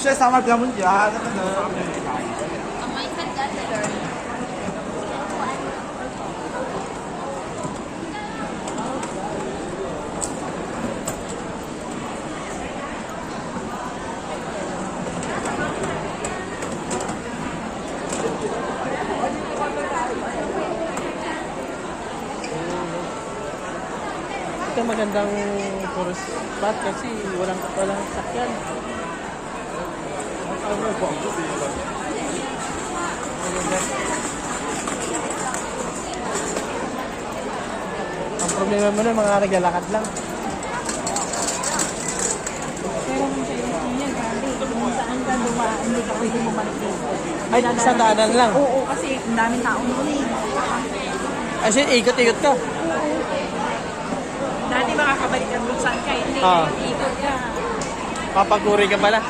在上面标本夹，那个。Ito magandang tourist spot kasi walang sakyan. Ang problema mo na mga naglalakad lang. Pero kung sa iyo niya, grabe. Kung saan ka dumaan, hindi ka pwede bumalik dito. Ay, isang daanan lang. Oo, kasi ang daming tao noon eh. Kasi ikot-ikot ka. Dati makakabalik ka kung saan ka, hindi. Ah. Ikot ka. Papaguri ka pala.